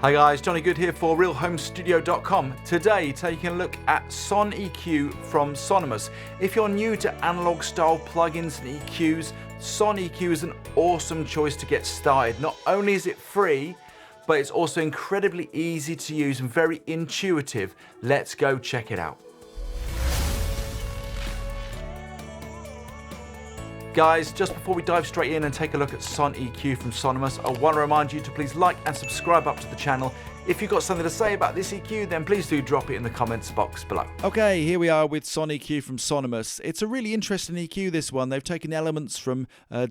Hi guys, Johnny Good here for RealHomeStudio.com. Today, taking a look at SonEQ from Sonimus. If you're new to analog style plugins and EQs, SonEQ is an awesome choice to get started. Not only is it free, but it's also incredibly easy to use and very intuitive. Let's go check it out. Guys, just before we dive straight in and take a look at SonEQ from Sonimus, I want to remind you to please like and subscribe up to the channel. If you've got something to say about this EQ, then please do drop it in the comments box below. Okay, here we are with SonEQ from Sonimus. It's a really interesting EQ, this one. They've taken elements from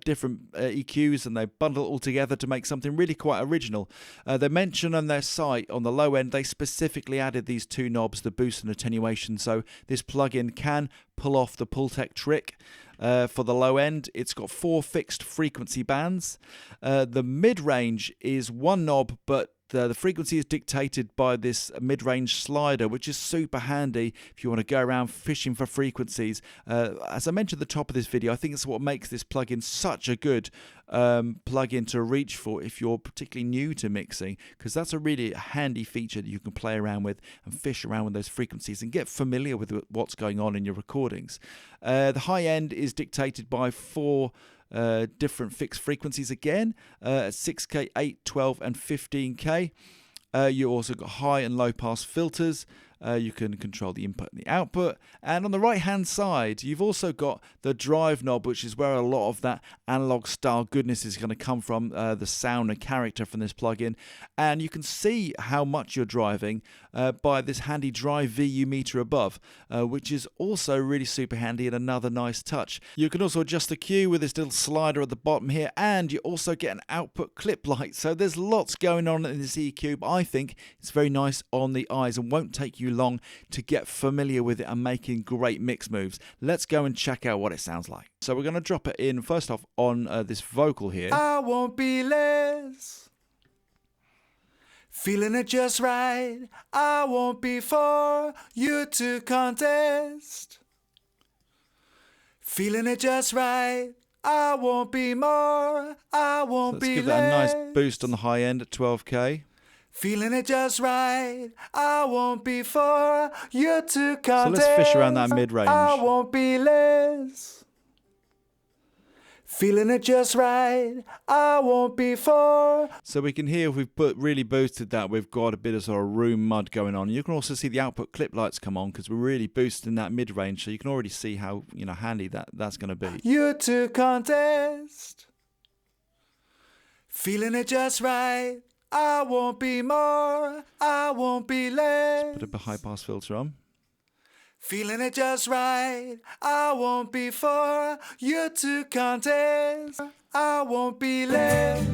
different EQs and they bundle it all together to make something really quite original. They mention on their site, on the low end, they specifically added these two knobs, the boost and attenuation, so this plugin can pull off the Pultec trick. For the low end, it's got 4 fixed frequency bands. The mid-range is one knob, but the frequency is dictated by this mid-range slider, which is super handy if you want to go around fishing for frequencies. As I mentioned at the top of this video, I think it's what makes this plugin such a good plugin to reach for if you're particularly new to mixing, because that's a really handy feature that you can play around with and fish around with those frequencies and get familiar with what's going on in your recordings. The high end is dictated by 4 different fixed frequencies again, 6K, 8, 12 and 15K. You also got high and low pass filters. You can control the input and the output, and on the right hand side you've also got the drive knob, which is where a lot of that analog style goodness is going to come from, the sound and character from this plugin. And you can see how much you're driving by this handy drive VU meter above, which is also really super handy and another nice touch. You can also adjust the Q with this little slider at the bottom here, and you also get an output clip light. So there's lots going on in this EQ, but I think it's very nice on the eyes and won't take you long to get familiar with it and making great mix moves. Let's go and check out what it sounds like. So we're going to drop it in first off on this vocal here. I won't be less, feeling it just right. I won't be for you to contest, feeling it just right. I won't be more, I won't be less. Let's give that a nice boost on the high end at 12K. Feeling it just right. I won't be for you to contest. So let's fish around that mid-range. I won't be less, feeling it just right. I won't be for. So we can hear if we've really boosted that, we've got a bit of sort of room mud going on. You can also see the output clip lights come on because we're really boosting that mid-range, so you can already see how handy that's going to be. You to contest, feeling it just right. I won't be more, I won't be less. Put a high pass filter on. Feeling it just right. I won't be for you to contest. I won't be less.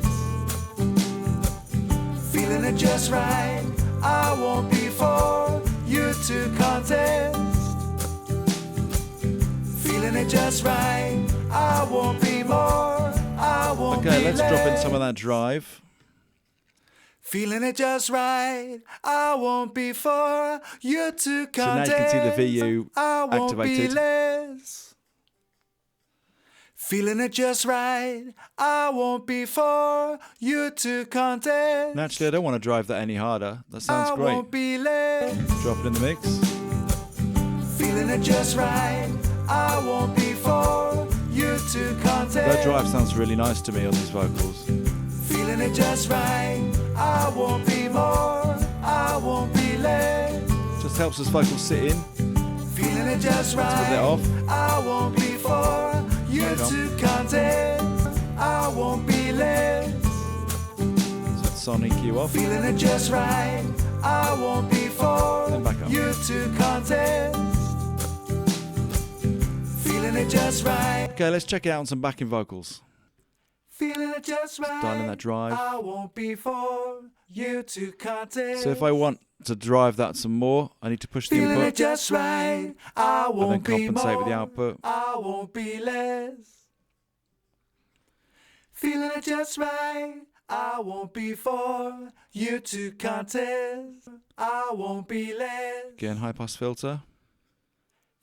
Feeling it just right. I won't be for you to contest. Feeling it just right. I won't be more, I won't be less. Okay, let's drop in some of that drive. Feeling it just right. I won't be for you to contest. So now you can see the VU I won't activated. Be less. Feeling it just right. I won't be for you to contest. Naturally, I don't want to drive that any harder. That sounds great. I won't be less. Drop it in the mix. Feeling it just right. I won't be for you to contest. That drive sounds really nice to me on these vocals. Feeling it just right. I won't be more, I won't be less. Just helps us vocals sit in. Feeling it just right. Let's put that off. I won't be for you to contest. I won't be less. So that's SonEQ off. Feeling it just right. I won't be for Then back up. you to contest. Feeling it just right. Okay, let's check it out on some backing vocals. Feeling it just right. Dial in that drive. I won't be for you to contest. So if I want to drive that some more, I need to push the Feeling it input just right. I and then won't be compensate more, with the output. I won't be less. Feeling it just right. I won't be for you to contest. I won't be less. Again, high pass filter.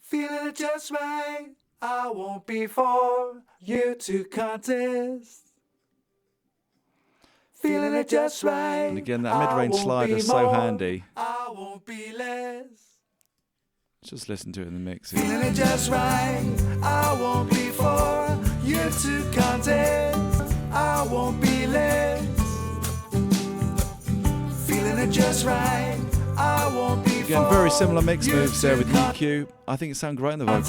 Feeling it just right. I won't be for you to contest. feeling it just right. And again, that mid-range slider is so handy. I won't be less. Just listen to it in the mix. Feeling it just right. I won't be for you to contest. I won't be less. Feeling it just right. I won't be Again, for very similar mix you moves there to with EQ. I think it sounds great in the vocals.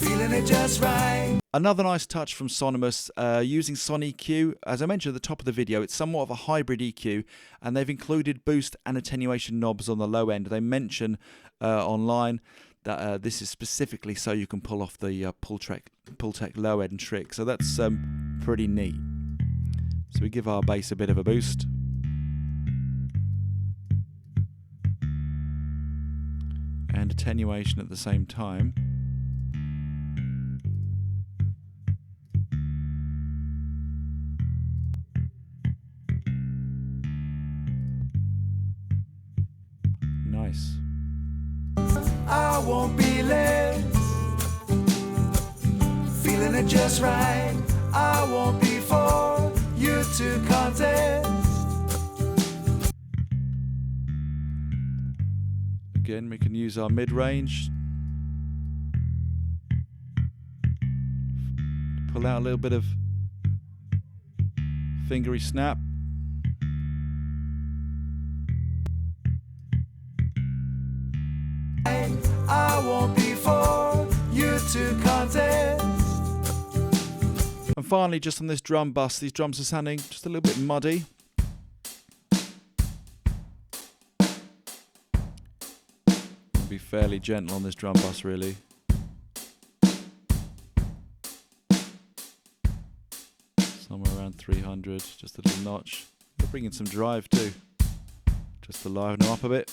Feeling it just right. Another nice touch from Sonimus, using SonEQ. As I mentioned at the top of the video, it's somewhat of a hybrid EQ, and they've included boost and attenuation knobs on the low end. They mention online that this is specifically so you can pull off the Pultec low end trick, so that's pretty neat. So we give our bass a bit of a boost. And attenuation at the same time. Nice. I won't be late. Feeling it just right. I won't be for you to contest. Again, we can use our mid-range. Pull out a little bit of fingery snap. I won't be for you to contest. And finally, just on this drum bus, these drums are sounding just a little bit muddy. Be fairly gentle on this drum bus, really. Somewhere around 300, just a little notch. We'll bring in some drive too, just to liven them up a bit.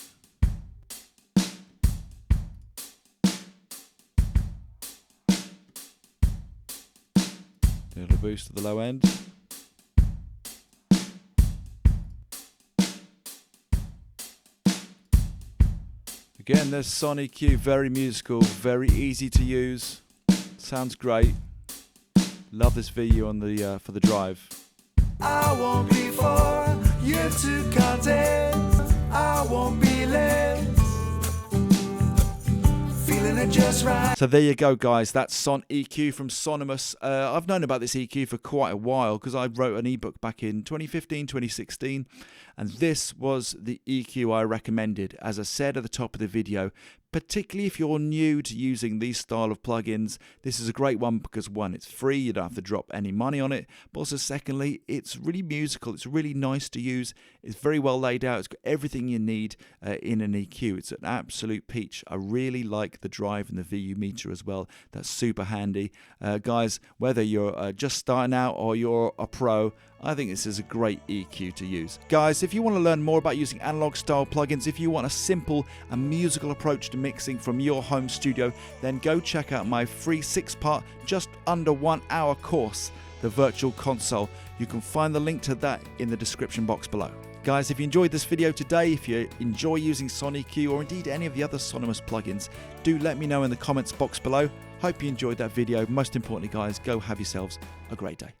A little boost at the low end. Again, there's SonEQ, very musical, very easy to use. Sounds great. Love this VU on the for the drive. I won't be for you to contest. I won't be late. Feeling it just right. So there you go, guys. That's SonEQ from Sonimus. I've known about this EQ for quite a while because I wrote an ebook back in 2015, 2016, and this was the EQ I recommended, as I said at the top of the video. Particularly if you're new to using these style of plugins, this is a great one because one, it's free, you don't have to drop any money on it, but also secondly, it's really musical, it's really nice to use, it's very well laid out, it's got everything you need in an EQ. It's an absolute peach. I really like the drive and the VU meter as well. That's super handy. Guys, whether you're just starting out or you're a pro, I think this is a great EQ to use. Guys, if you want to learn more about using analog style plugins, if you want a simple and musical approach to mixing from your home studio, then go check out my free 6-part, just under 1 hour course, The Virtual Console. You can find the link to that in the description box below. Guys, if you enjoyed this video today, if you enjoy using SonEQ or indeed any of the other Sonimus plugins, do let me know in the comments box below. Hope you enjoyed that video. Most importantly, guys, go have yourselves a great day.